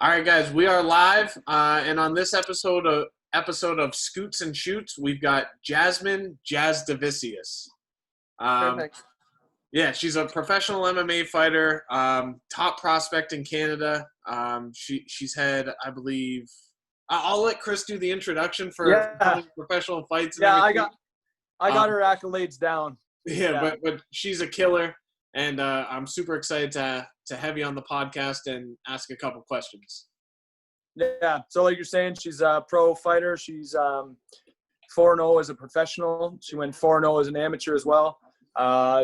All right, guys, we are live, and on this episode of Scoots and Shoots, we've got Jasmine Jasudavicius. Perfect. Yeah, she's a professional MMA fighter, top prospect in Canada. She's had, I believe, I'll let Chris do the introduction for professional fights. And everything. I got her accolades down. Yeah. But she's a killer, and I'm super excited to have you on the podcast and ask a couple questions. Yeah. So like you're saying, she's a pro fighter. She's 4-0 as a professional. She went 4-0 as an amateur as well.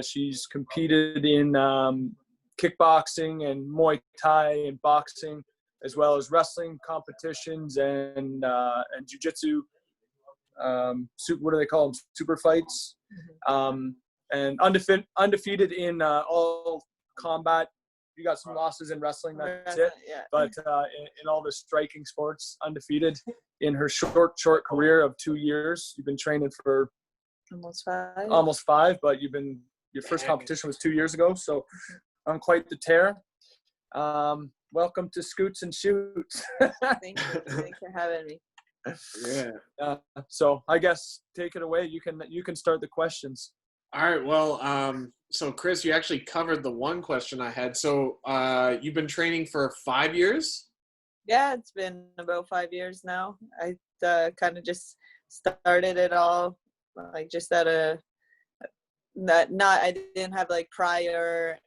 She's competed in kickboxing and Muay Thai and boxing, as well as wrestling competitions and jiu-jitsu. What do they call them? Super fights. And undefeated in all combat. You got some losses in wrestling, that's it. Yeah. But in all the striking sports, undefeated in her short career of 2 years. You've been training for almost five, but your first competition was 2 years ago. So I'm quite the tear. Welcome to Scoots and Shoots. Thank you. Thanks for having me. Yeah. So I guess take it away. You can start the questions. All right. Well, so Chris, you actually covered the one question I had. So you've been training for 5 years? Yeah, it's been about 5 years now. I kind of just started it all like just at I didn't have like prior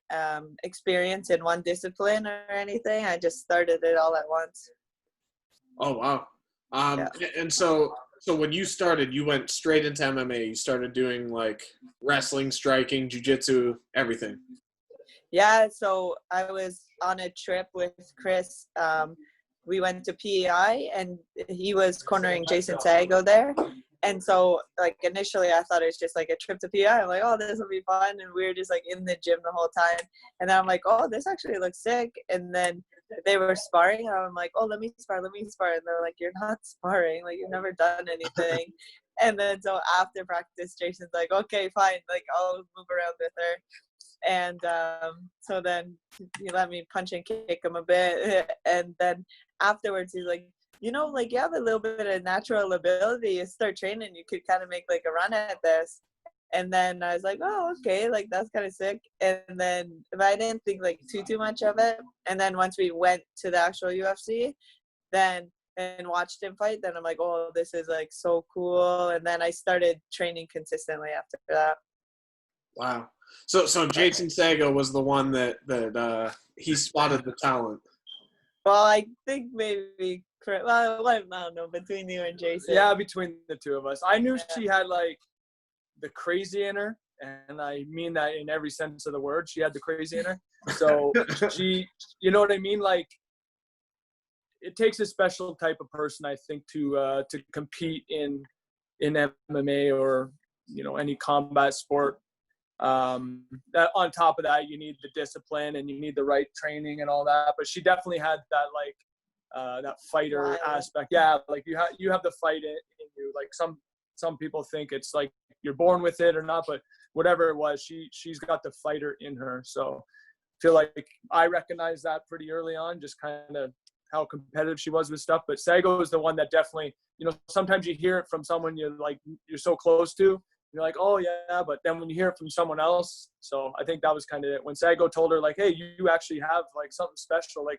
experience in one discipline or anything. I just started it all at once. Oh, wow. And so when you started, you went straight into MMA. You started doing like wrestling, striking, jiu-jitsu, everything. Yeah, so I was on a trip with Chris. We went to PEI, and he was cornering Jason Sago there. And so, like, initially I thought it was just like a trip to PEI. I'm like, oh, this will be fun. And we were just like in the gym the whole time. And then I'm like, oh, this actually looks sick. And then they were sparring. And I'm like, oh, let me spar. And they're like, you're not sparring. Like, you've never done anything. And then so after practice, Jason's like, okay, fine. Like, I'll move around with her. And so then he let me punch and kick him a bit. And then afterwards, he's like, you know, like, you have a little bit of natural ability. You start training, you could kind of make like a run at this. And then I was like, oh, okay, like that's kind of sick. And then I didn't think like too much of it. And then once we went to the actual UFC, then and watched him fight, then I'm like, oh, this is like so cool. And then I started training consistently after that. Wow. So Jason Sago was the one that he spotted the talent. Well, I think maybe, well, I don't know, between you and Jason. Yeah, between the two of us. I knew she had like the crazy in her, and I mean that in every sense of the word. She had the crazy in her. So she, you know what I mean? Like, it takes a special type of person, I think, to compete in MMA or, you know, any combat sport. That on top of that, you need the discipline and you need the right training and all that. But she definitely had that that fighter aspect. Yeah, like you have the fight in you. Like some people think it's like you're born with it or not, but whatever it was, she's got the fighter in her. So I feel like I recognized that pretty early on, just kind of how competitive she was with stuff. But Sago is the one that definitely, you know, sometimes you hear it from someone you're so close to. You're like, oh yeah, but then when you hear it from someone else, so I think that was kind of it. When Sago told her like, hey, you actually have like something special, like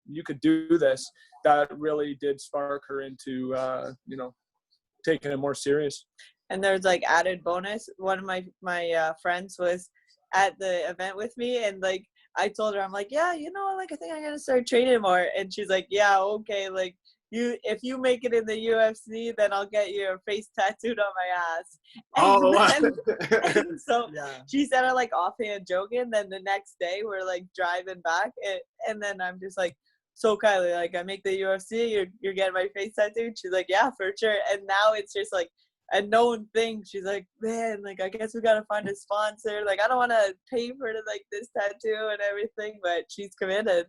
you could do this, that really did spark her into, you know, taking it more serious. And there's like added bonus. One of my friends was at the event with me, and like I told her, I'm like, yeah, you know, like I think I'm gonna start training more. And she's like, yeah, okay, like if you make it in the UFC, then I'll get your face tattooed on my ass. And so she said it like offhand joking. Then the next day we're like driving back, and then I'm just like, so Kylie, like I make the UFC, you're getting my face tattooed? She's like, yeah, for sure. And now it's just like a known thing. She's like, man, like I guess we gotta find a sponsor. Like I don't want to pay for like this tattoo and everything, but she's committed.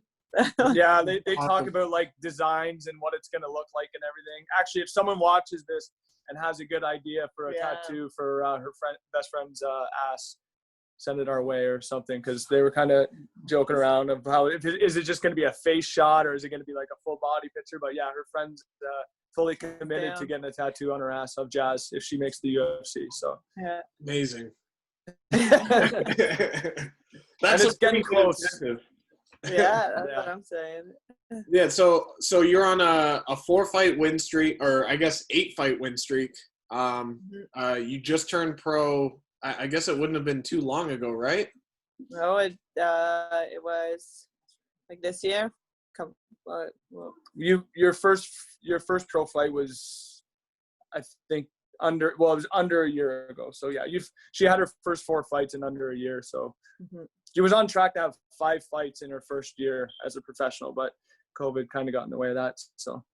Yeah, they talk about like designs and what it's gonna look like and everything. Actually, if someone watches this and has a good idea for a tattoo for her best friend's ass, send it our way or something, because they were kind of joking around of how is it just going to be a face shot or is it going to be like a full body picture. But yeah, her friend's fully committed to getting a tattoo on her ass of Jazz if she makes the UFC. So Yeah. Amazing. That's That's getting close. Yeah, that's what I'm saying. Yeah, so you're on a 4-fight win streak, or I guess 8-fight win streak. You just turned pro. I guess it wouldn't have been too long ago, right? No, it was like this year. Your first pro fight was, I think, it was under a year ago. So yeah, she had her first 4 fights in under a year. So she was on track to have 5 fights in her first year as a professional, but COVID kind of got in the way of that. So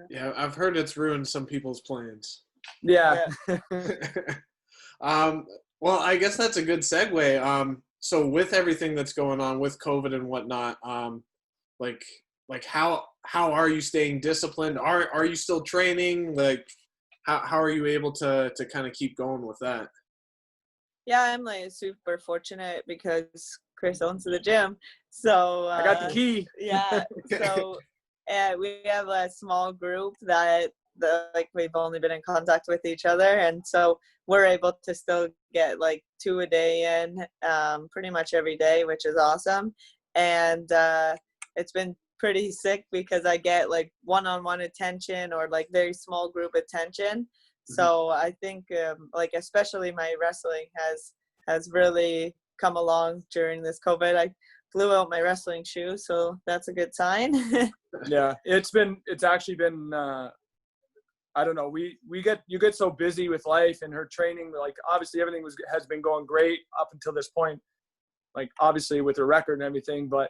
yeah, I've heard it's ruined some people's plans. Yeah. Well, I guess that's a good segue. So with everything that's going on with COVID and whatnot, like how are you staying disciplined? Are you still training? Like how are you able to kind of keep going with that? Yeah, I'm like super fortunate because Chris owns the gym. So I got the key. Yeah. So we have a small group that we've only been in contact with each other, and so we're able to still get like 2 a day in pretty much every day, which is awesome. And it's been pretty sick because I get like one-on-one attention or like very small group attention. So I think like especially my wrestling has really come along during this COVID. I blew out my wrestling shoe, so that's a good sign. Yeah, it's actually been I don't know, you get so busy with life and her training, like obviously everything has been going great up until this point, like obviously with her record and everything, but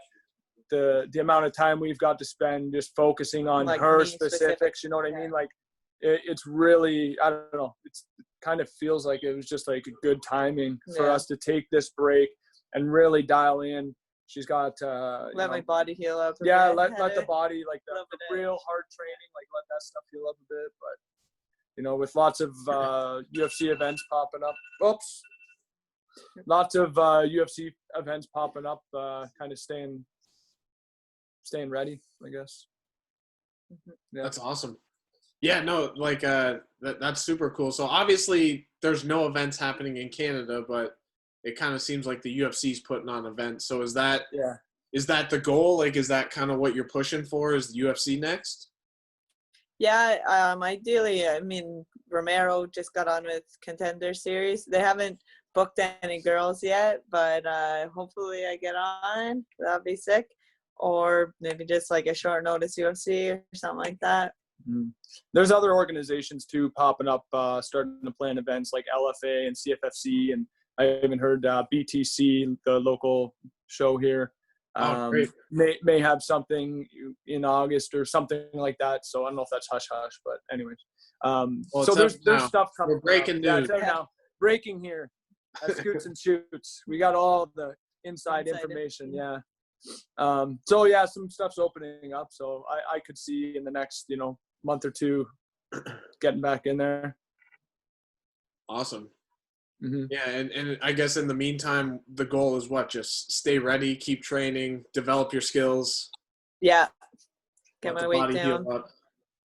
the amount of time we've got to spend just focusing on like her specifics, you know what I mean? Like it's really, I don't know, it kind of feels like it was just like a good timing for us to take this break and really dial in. She's got let my body heal up. Yeah, let the body, like the real hard training, like let that stuff heal up a bit. But you know, with lots of UFC events popping up, lots of UFC events popping up, kind of staying ready, I guess. Yeah. That's awesome. Yeah, no, like that's super cool. So obviously there's no events happening in Canada, but it kind of seems like the UFC's putting on events. So is that the goal? Like, is that kind of what you're pushing for? Is the UFC next? Yeah, ideally, I mean, Romero just got on with Contender Series. They haven't booked any girls yet, but hopefully I get on. That'd be sick. Or maybe just like a short notice UFC or something like that. There's other organizations too popping up, starting to plan events like LFA and CFFC, and I even heard BTC, the local show here, may have something in August or something like that. So I don't know if that's hush hush, but anyways. So there's stuff coming. We're breaking news. Yeah, now. Breaking here at Scoots and Shoots. We got all the inside information. Yeah. So yeah, some stuff's opening up. So I could see in the next, month or two getting back in there. Awesome. Yeah, and I guess in the meantime, the goal is what? Just stay ready, keep training, develop your skills. Yeah. Get my weight down.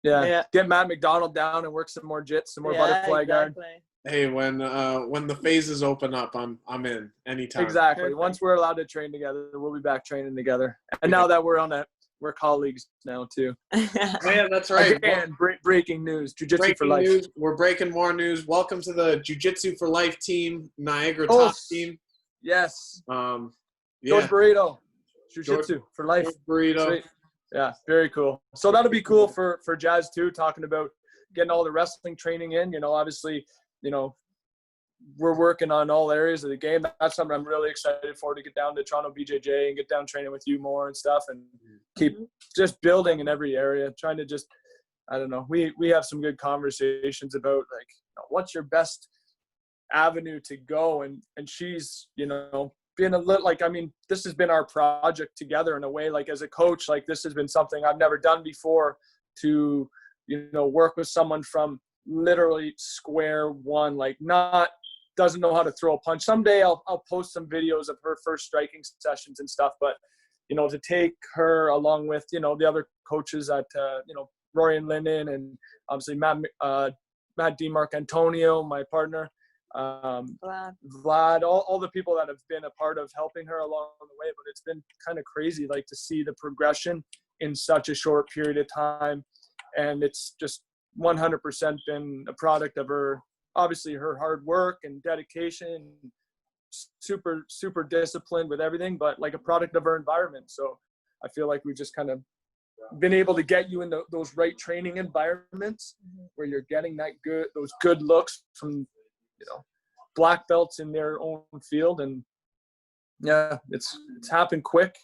Yeah. Get Matt McDonald down and work some more jits, some more butterfly guard. Hey, when the phases open up, I'm in anytime. Exactly. Perfect. Once we're allowed to train together, we'll be back training together. And now that we're colleagues now too. Yeah, that's right. Again, breaking news. Jiu-Jitsu for life. News. We're breaking more news. Welcome to the Jiu-Jitsu for Life team, Niagara top team. Yes. Yeah. George Burrito. Jiu-Jitsu for life. George Burrito. Sweet. Yeah, very cool. So that'll be cool for Jazz too, talking about getting all the wrestling training in. Obviously, we're working on all areas of the game. That's something I'm really excited for, to get down to Toronto BJJ and get down training with you more and stuff, and keep just building in every area, trying to just, I don't know, we have some good conversations about like, what's your best avenue to go. And she's, being a little like, I mean, this has been our project together in a way, like as a coach, like this has been something I've never done before, to, work with someone from literally square one, like not doesn't know how to throw a punch. Someday I'll post some videos of her first striking sessions and stuff, but to take her along with, the other coaches at, Rory and Linden, and obviously Matt DeMarc Antonio, my partner, Vlad, all the people that have been a part of helping her along the way. But it's been kind of crazy, like, to see the progression in such a short period of time. And it's just 100% been a product of her, obviously her hard work and dedication, super, super disciplined with everything, but like a product of her environment. So I feel like we've just kind of been able to get you in those right training environments where you're getting those good looks from, black belts in their own field. And yeah, it's happened quick.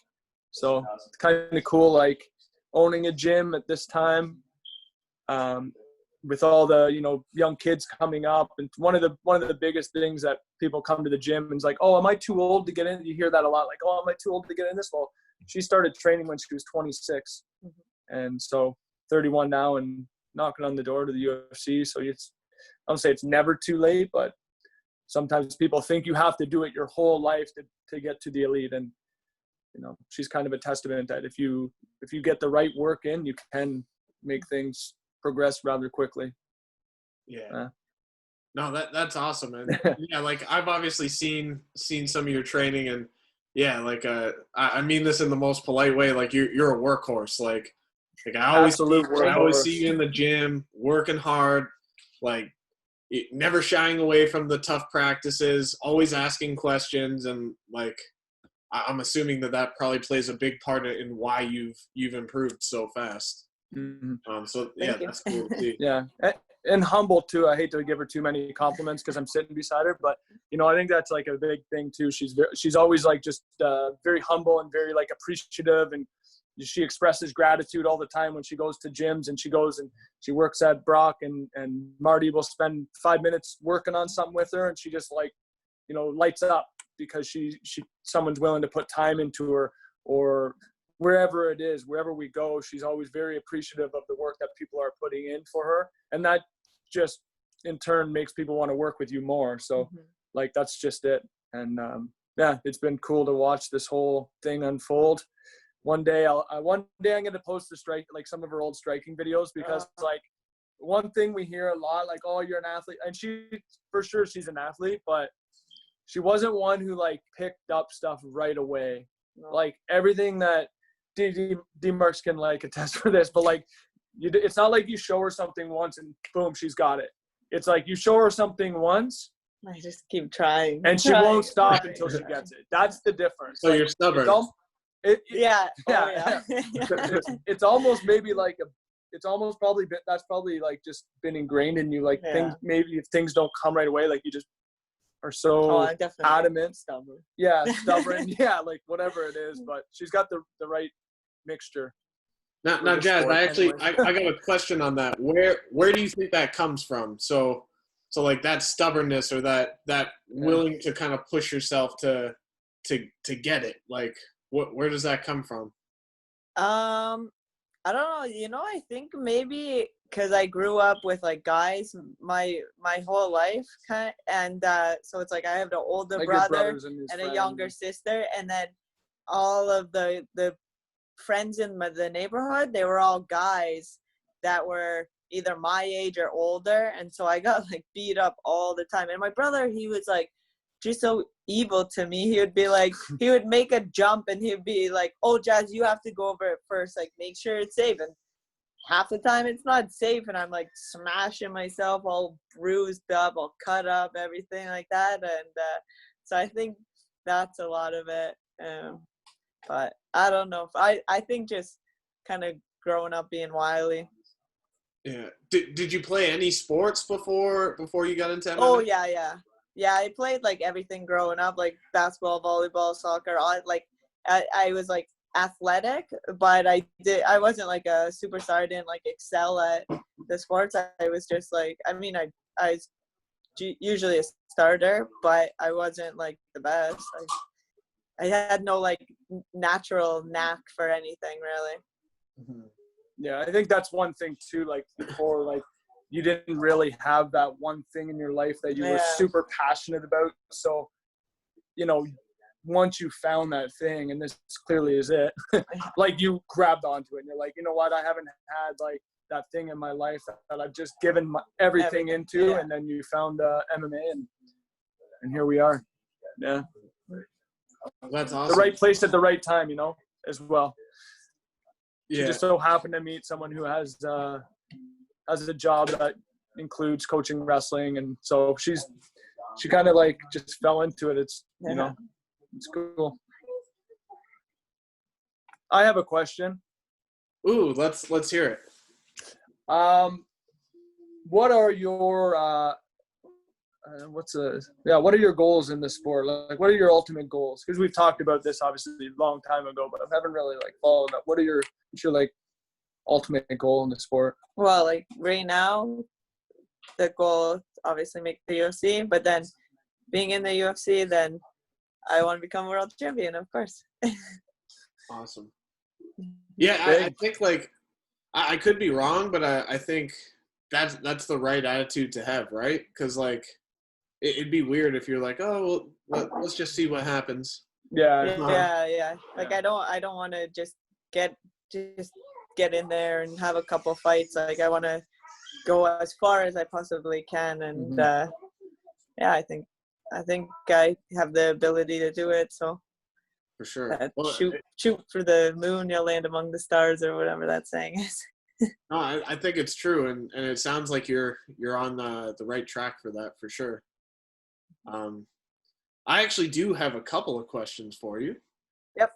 So it's kind of cool, like owning a gym at this time, with all the, young kids coming up. And one of the biggest things that people come to the gym and it's like, oh, am I too old to get in? You hear that a lot. Like, oh, am I too old to get in this? Well, she started training when she was 26. And so 31 now and knocking on the door to the UFC. So I don't say it's never too late, but sometimes people think you have to do it your whole life to get to the elite. And, she's kind of a testament that if you get the right work in, you can make things progress rather quickly. Yeah. No, that's awesome. And yeah, like I've obviously seen some of your training, and yeah, like I mean this in the most polite way. Like you're a workhorse. Like I always see you in the gym working hard, like never shying away from the tough practices, always asking questions, and like I'm assuming that probably plays a big part in why you've improved so fast. So yeah, that's cool to see. Yeah, and humble too. I hate to give her too many compliments because I'm sitting beside her, but I think that's like a big thing too. She's always like just very humble and very like appreciative, and she expresses gratitude all the time when she goes to gyms, and she goes and she works at Brock, and Marty will spend 5 minutes working on something with her, and she just like lights up because someone's willing to put time into her. Or wherever it is, wherever we go, she's always very appreciative of the work that people are putting in for her. And that just in turn makes people want to work with you more. So like, that's just it. And yeah, it's been cool to watch this whole thing unfold. One day I'm going to post like some of her old striking videos, because like one thing we hear a lot, like, oh, you're an athlete. And she's an athlete, but she wasn't one who like picked up stuff right away. No. Like everything that D-Marks can like attest for this, but like it's not like you show her something once and boom, she's got it. It's like you show her something once, I just keep trying, and she won't stop until she gets it. That's the difference. So like, you're stubborn. Yeah. It's almost maybe like that's probably like just been ingrained in you. Like things, maybe if things don't come right away, like you just are so adamant. Stubborn. Yeah, stubborn. Yeah, like whatever it is, but she's got the right mixture. Now, Jazz, I got a question on that. Where do you think that comes from? So like that stubbornness, or that willing to kind of push yourself to get it. Like where does that come from? I don't know. I think maybe because I grew up with like guys my whole life, and so it's like I have an older like brother and a younger sister, and then all of the friends in the neighborhood, they were all guys that were either my age or older, and so I got like beat up all the time. And my brother, he was like just so evil to me. He would be like, he would make a jump and he'd be like, oh, Jazz, you have to go over it first, like make sure it's safe. And half the time it's not safe, and I'm like smashing myself, all bruised up, all cut up, everything like that. And so I think that's a lot of it. But I don't know. I think just kind of growing up being wily. Yeah. Did you play any sports before you got into MMA? Oh yeah. Yeah, I played like everything growing up, like basketball, volleyball, soccer. I was like athletic, but I wasn't like a superstar. I didn't like excel at the sports. I was just like, I was usually a starter, but I wasn't like the best. I had no like natural knack for anything really. Yeah, I think that's one thing too. Like before, like you didn't really have that one thing in your life that you were super passionate about. So, once you found that thing, and this clearly is it, like you grabbed onto it and you're like, you know what, I haven't had like that thing in my life that I've just given everything into. And then you found MMA and here we are. Yeah. That's awesome. The right place at the right time, as well. Yeah. She just so happened to meet someone who has a job that includes coaching wrestling. And so she kind of like just fell into it. It's, it's cool. I have a question. Ooh, let's hear it. What are your what are your goals in the sport? Like, what are your ultimate goals? Because we've talked about this obviously a long time ago, but I haven't really like followed up. What's your like ultimate goal in the sport? Well, like right now, the goal is obviously make the UFC, but then being in the UFC, then I want to become world champion, of course. Awesome. Yeah, I think like I could be wrong, but I think that's the right attitude to have, right? Because like it'd be weird if you're like, oh, well, let's just see what happens. Yeah. Like I don't want to just get in there and have a couple fights. Like I want to go as far as I possibly can, and I think I have the ability to do it. So for sure, shoot for the moon, you'll land among the stars, or whatever that saying is. No, I think it's true, and it sounds like you're on the right track for that for sure. I actually do have a couple of questions for you. Yep.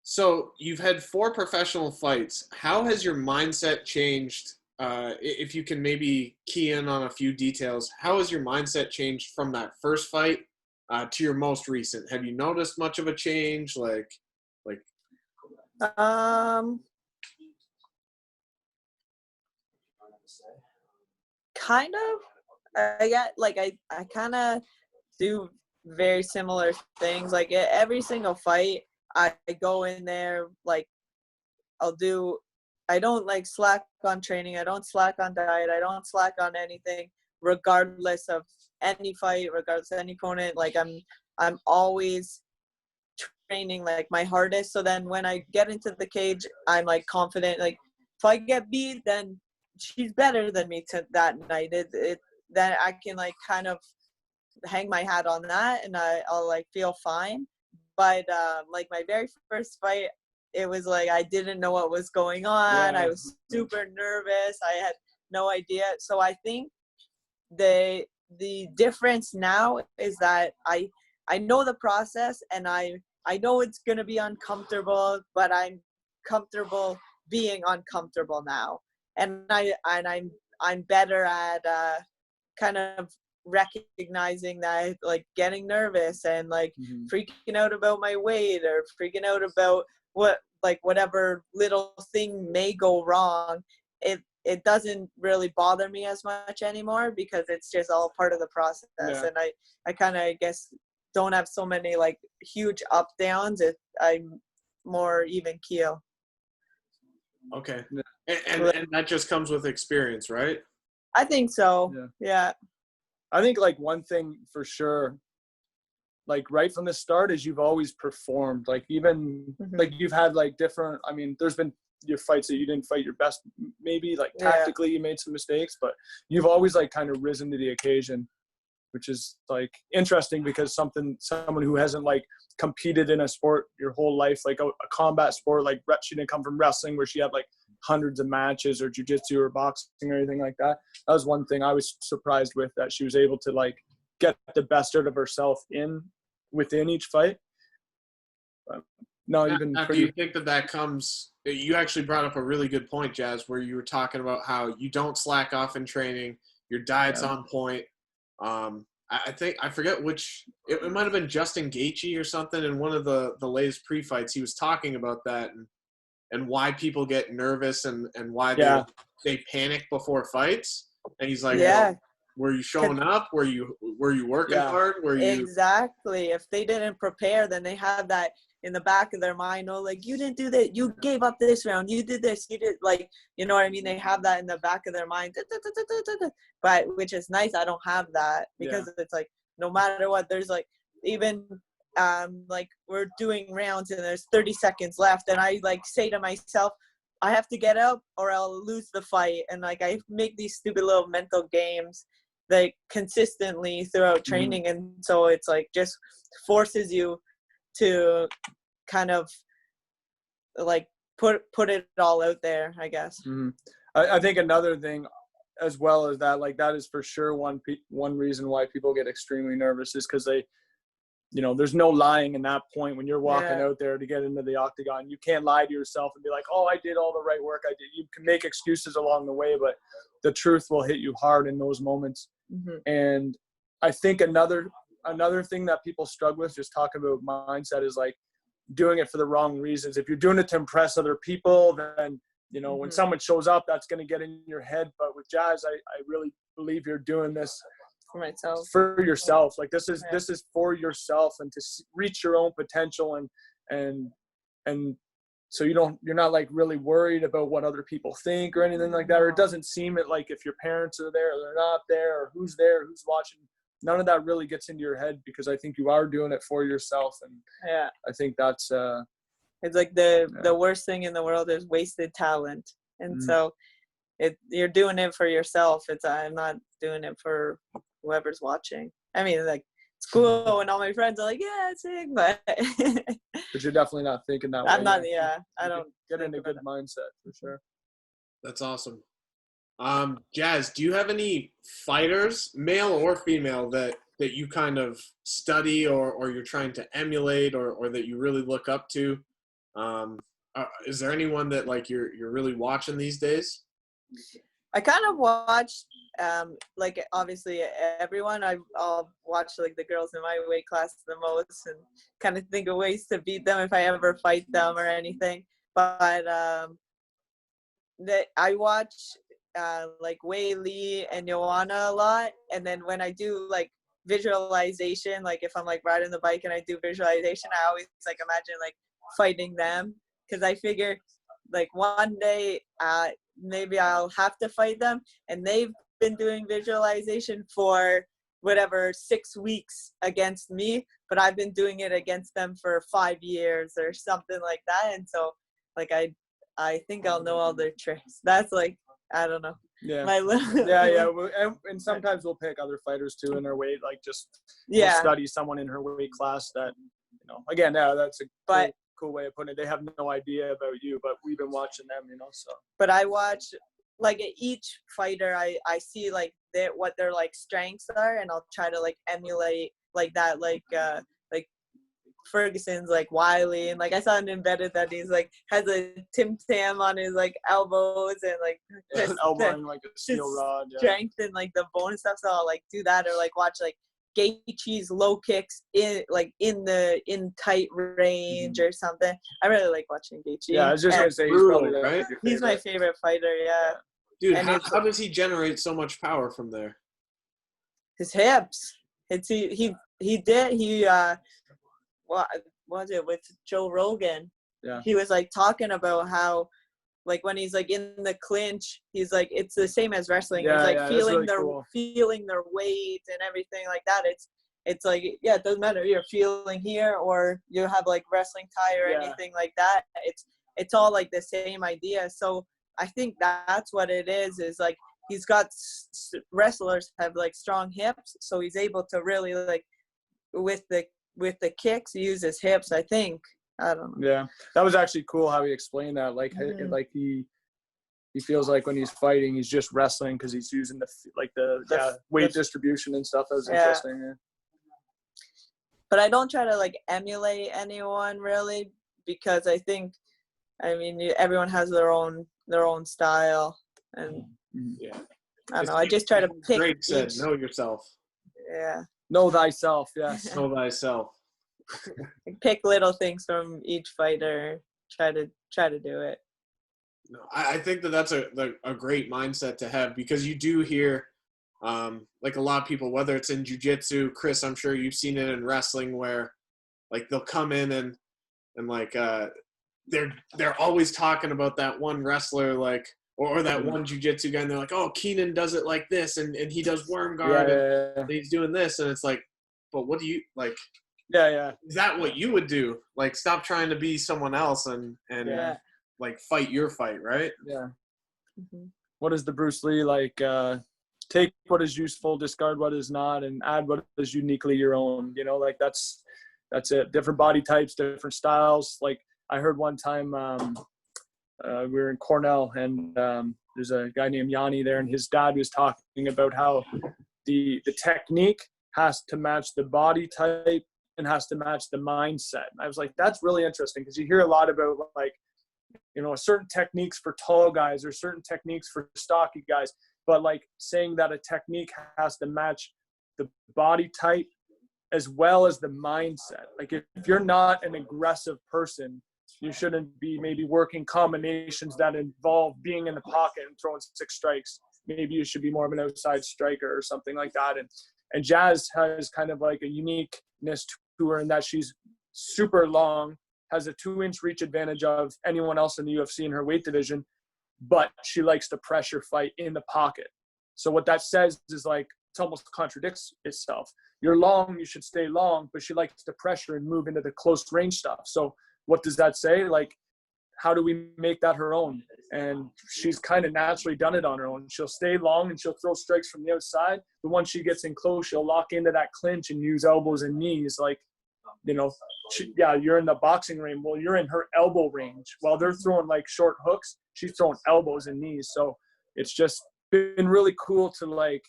So you've had 4 professional fights. How has your mindset changed? If you can maybe key in on a few details, how has your mindset changed from that first fight to your most recent? Have you noticed much of a change? Like. Kind of. I kind of do very similar things. Like every single fight, I go in there like I don't like slack on training. I don't slack on diet. I don't slack on anything, regardless of any fight, regardless of any opponent. Like I'm always training like my hardest. So then when I get into the cage, I'm like confident. Like if I get beat, then she's better than me that night. Then I can like kind of hang my hat on that, and I'll like feel fine. But like my very first fight, it was like I didn't know what was going on. I was super nervous. I had no idea. So I think the difference now is that I know the process, and I know it's gonna be uncomfortable, but I'm comfortable being uncomfortable now, and I'm better at kind of recognizing that, like getting nervous and like freaking out about my weight or freaking out about whatever little thing may go wrong. It doesn't really bother me as much anymore, because it's just all part of the process. And I kind of, I guess, don't have so many like huge up downs. I'm more even keel. Okay. And that just comes with experience, right? I think so. Yeah. I think like one thing for sure, like right from the start, is you've always performed. Like even like you've had like different, I mean, there's been your fights that you didn't fight your best, maybe like tactically you made some mistakes, but you've always like kind of risen to the occasion, which is like interesting, because someone who hasn't like competed in a sport your whole life, like a combat sport, like she didn't come from wrestling where she had like hundreds of matches, or jiu-jitsu or boxing or anything like that. That was one thing I was surprised with, that she was able to like get the best out of herself within each fight. But no, do you think that comes, you actually brought up a really good point, Jazz, where you were talking about how you don't slack off in training, your diet's on point. I think, I forget which, it might have been Justin Gaethje or something in one of the latest pre-fights. He was talking about that and why people get nervous and why they panic before fights. And he's like, well, were you showing up? Were you working hard? Were you Exactly? If they didn't prepare, then they have that in the back of their mind, oh, like, you didn't do that, you gave up this round, you did this, you did, like, you know what I mean? They have that in the back of their mind, but which is nice. I don't have that because it's like, no matter what, there's like, even like we're doing rounds and there's 30 seconds left, and I like say to myself, I have to get up or I'll lose the fight. And like I make these stupid little mental games like consistently throughout training, and so it's like just forces you to kind of like put it all out there, I guess. I think another thing as well as that, like that is for sure one reason why people get extremely nervous is because they, you know, there's no lying in that point when you're walking out there to get into the octagon. You can't lie to yourself and be like, oh, I did all the right work. I did. You can make excuses along the way, but the truth will hit you hard in those moments. And I think another thing that people struggle with, just talking about mindset, is like doing it for the wrong reasons. If you're doing it to impress other people, then, you know, when someone shows up, that's going to get in your head. But with Jazz, I really believe you're doing this for myself, for yourself. Like this is for yourself and to reach your own potential, and so you're not like really worried about what other people think or anything like that, or it doesn't seem it like if your parents are there or they're not there, or who's there, who's watching. None of that really gets into your head, because I think you are doing it for yourself. And I think that's it's like the worst thing in the world is wasted talent. And so you're doing it for yourself. I'm not doing it for whoever's watching. I mean, like, it's cool when all my friends are like, yeah, it's sick, but but you're definitely not thinking that way. I'm not. I don't get in a good mindset for sure. That's awesome. Jazz, do you have any fighters, male or female, that you kind of study or you're trying to emulate or that you really look up to? Is there anyone that like you're really watching these days? I kind of watch, like, obviously everyone. I'll watch like the girls in my weight class the most and kind of think of ways to beat them if I ever fight them or anything. But I watch like Wei Li and Joanna a lot. And then when I do like visualization, like if I'm like riding the bike and I do visualization, I always like imagine like fighting them, because I figure like one day maybe I'll have to fight them. And they've been doing visualization for whatever 6 weeks against me, but I've been doing it against them for 5 years or something like that. And so like I think I'll know all their tricks. That's like, I don't know. Yeah. My little and sometimes we'll pick other fighters too in their weight, like just we'll study someone in her weight class that, you know, again, that's a cool way of putting it. They have no idea about you, but we've been watching them, you know. So but I watch like each fighter, I see like what their like strengths are, and I'll try to like emulate like that, like Ferguson's like Wiley, and like I saw an embedded that he's like has a Tim Tam on his like elbows and like elbowing like a steel rod, strength and like the bone and stuff. So I'll like do that, or like watch like Gaethje's low kicks in tight range or something. I really like watching Gaethje. Yeah, I was just gonna say he's my favorite fighter. Yeah. Dude, how does he generate so much power from there? His hips. What was it with Joe Rogan? Yeah. He was like talking about how like when he's like in the clinch, he's like it's the same as wrestling. He's like feeling their weight and everything like that. It's like it doesn't matter. You're feeling here or you have like wrestling tie or anything like that. It's all like the same idea. So I think that's what it is like he's got wrestlers have like strong hips, so he's able to really like with the kicks use his hips, I think. I don't know. Yeah, that was actually cool how he explained that. Like, like he feels like when he's fighting, he's just wrestling because he's using the weight distribution and stuff. That was interesting. Yeah. But I don't try to like emulate anyone really, because I think, I mean, everyone has their own style, and I don't know. I just try to pick. Drake said, "Know yourself." Yeah. Know thyself. Yes. Know thyself. Pick little things from each fighter. Try to do it. No, I think that's a great mindset to have, because you do hear, like a lot of people, whether it's in jiu-jitsu, Chris, I'm sure you've seen it in wrestling, where like they'll come in and and like they're always talking about that one wrestler, like or that one jiu-jitsu guy, and they're like, oh, Keenan does it like this, and he does worm guard, and he's doing this, and it's like, but what do you like? Yeah. Is that what you would do? Like, stop trying to be someone else and like fight your fight, right? Yeah. Mm-hmm. What is the Bruce Lee like? Take what is useful, discard what is not, and add what is uniquely your own. You know, like that's it. Different body types, different styles. Like I heard one time, we were in Cornell, and there's a guy named Yanni there, and his dad was talking about how the technique has to match the body type and has to match the mindset. And I was like, that's really interesting, because you hear a lot about like, you know, certain techniques for tall guys or certain techniques for stocky guys, but like saying that a technique has to match the body type as well as the mindset. Like if you're not an aggressive person, you shouldn't be maybe working combinations that involve being in the pocket and throwing 6 strikes. Maybe you should be more of an outside striker or something like that. And Jazz has kind of like a uniqueness to her in that she's super long, has a 2-inch reach advantage of anyone else in the UFC in her weight division, but she likes to pressure fight in the pocket. So what that says is like, it almost contradicts itself. You're long, you should stay long, but she likes to pressure and move into the close range stuff. So what does that say? Like, how do we make that her own? And she's kind of naturally done it on her own. She'll stay long and she'll throw strikes from the outside. But once she gets in close, she'll lock into that clinch and use elbows and knees. Like, you know, you're in the boxing ring. Well, you're in her elbow range. While they're throwing like short hooks, she's throwing elbows and knees. So it's just been really cool to like,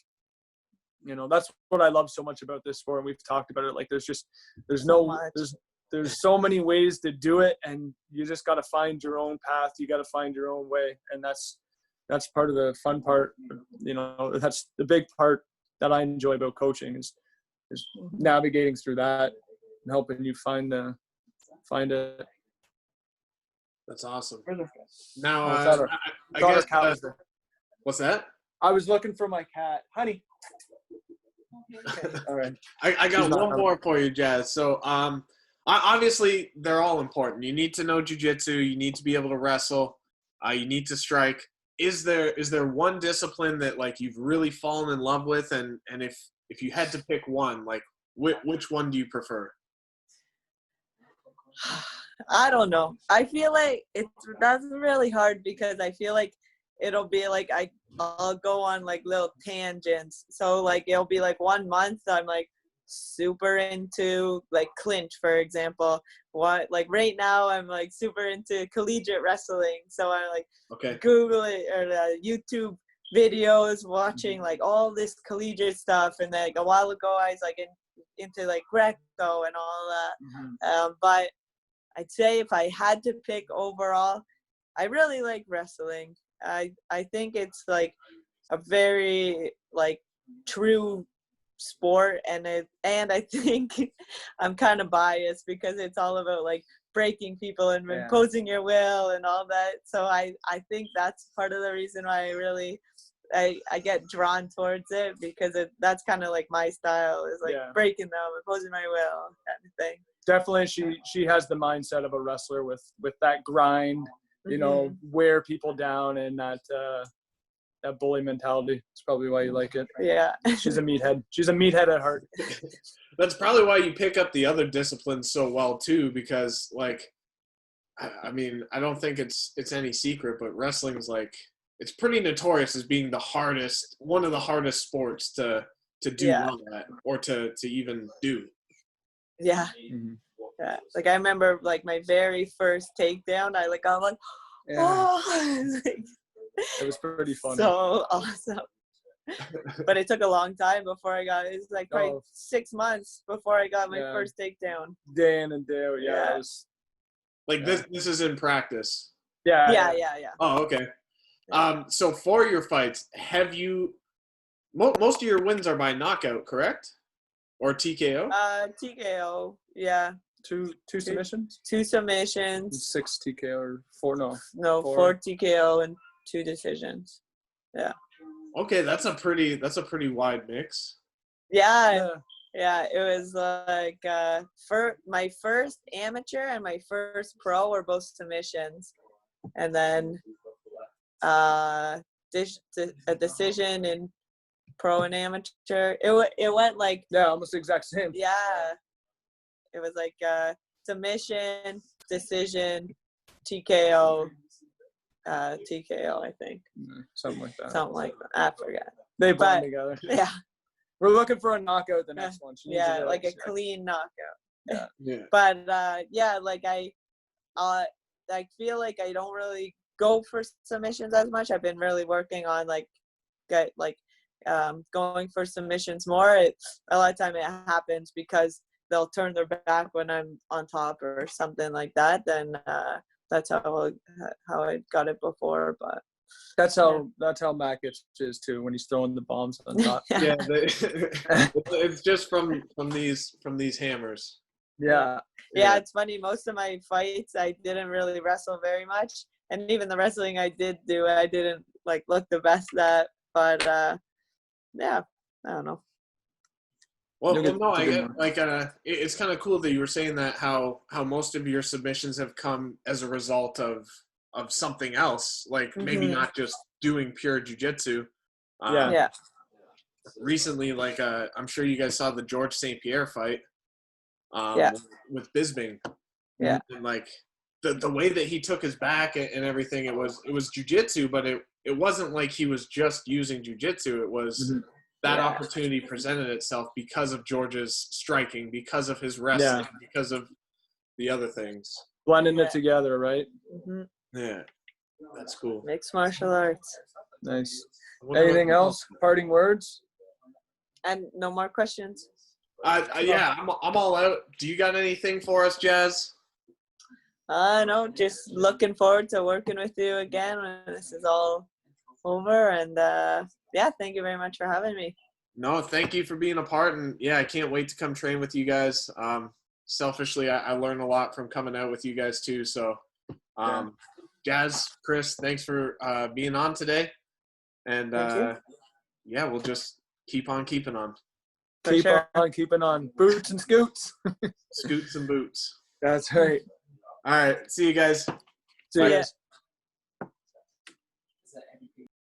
you know, that's what I love so much about this sport. And we've talked about it. Like there's so many ways to do it, and you just got to find your own path. You got to find your own way. And that's part of the fun part. You know, that's the big part that I enjoy about coaching is navigating through that and helping you find it. That's awesome. Now, I guess what's that? I was looking for my cat, honey. Okay. All right. I got one more for you, Jazz. So, obviously, they're all important. You need to know jiu-jitsu. You need to be able to wrestle. You need to strike. Is there one discipline that like you've really fallen in love with, and if you had to pick one, like which one do you prefer? I don't know. I feel like that's really hard, because I feel like it'll be like I'll go on like little tangents. So like it'll be like 1 month I'm like super into like clinch, for example. What like right now I'm like super into collegiate wrestling. So I like Google it or YouTube videos, watching like all this collegiate stuff. And then like a while ago I was like into like Greco and all that. But I'd say if I had to pick overall, I really like wrestling. I think it's like a very like true sport, and I think I'm kind of biased because it's all about like breaking people and imposing your will and all that. So I think that's part of the reason why I get drawn towards it, because that's kind of like my style, is like breaking them, imposing my will kind of thing. Definitely, she has the mindset of a wrestler with that grind, you know, wear people down, and that bully mentality. It's probably why you like it. Yeah. She's a meathead. She's a meathead at heart. That's probably why you pick up the other disciplines so well too, because like, I mean, I don't think it's any secret, but wrestling is like, it's pretty notorious as being one of the hardest sports to do well at, or to even do. Yeah. Yeah. Like I remember like my very first takedown, I'm like, oh, it was pretty fun. So awesome. But it took a long time before I got it. It was like probably 6 months before I got my first takedown. Day in and day out. Yeah. It was, like this is in practice. Yeah. Oh, okay. So for your fights, have you most of your wins are by knockout, correct? Or TKO? TKO, yeah. Two submissions? 2 submissions. 6 TKO or 4? No, 4 TKO and 2 decisions. Yeah. Okay, that's a pretty wide mix. Yeah. Yeah, it was like my first amateur and my first pro were both submissions, and then a decision in pro and amateur. It went like almost the exact same. Yeah, it was like submission, decision, TKO, TKO. I think Something like that. something like that. I forgot. They blend But together. Yeah. We're looking for a knockout the next one. She needs Yeah, to like a really- clean knockout. Yeah. But yeah, like I feel like I don't really go for submissions as much. I've been really working on going for submissions more. A lot of time it happens because they'll turn their back when I'm on top or something like that. Then that's how I got it before. But that's how Matt gets his too when he's throwing the bombs on top. Yeah, it's just from these hammers. Yeah. Yeah, it's funny. Most of my fights, I didn't really wrestle very much, and even the wrestling I did do, I didn't like look the best at. But yeah, I don't know. Well, no, I get it's kind of cool that you were saying that how most of your submissions have come as a result of something else, like maybe not just doing pure jiu-jitsu. Yeah. Recently, like I'm sure you guys saw the George St. Pierre fight. With Bisbing. Yeah. And like the way that he took his back and everything, it was jiu-jitsu, but it wasn't like he was just using jiu-jitsu. It was that opportunity presented itself because of George's striking, because of his wrestling, because of the other things. Blending it together, right? Mm-hmm. Yeah. That's cool. Mixed martial arts. Nice. Anything else? Parting words? And no more questions? Yeah, I'm all out. Do you got anything for us, Jazz? No, just looking forward to working with you again when this is all over. And thank you very much for having me. No, thank you for being a part. And yeah, I can't wait to come train with you guys. Selfishly, I learn a lot from coming out with you guys too. So, Jazz, Chris, thanks for being on today. And we'll just keep on keeping on. Keep on keeping on. Boots and scoots. Scoots and boots. That's right. All right. See you guys. See you guys.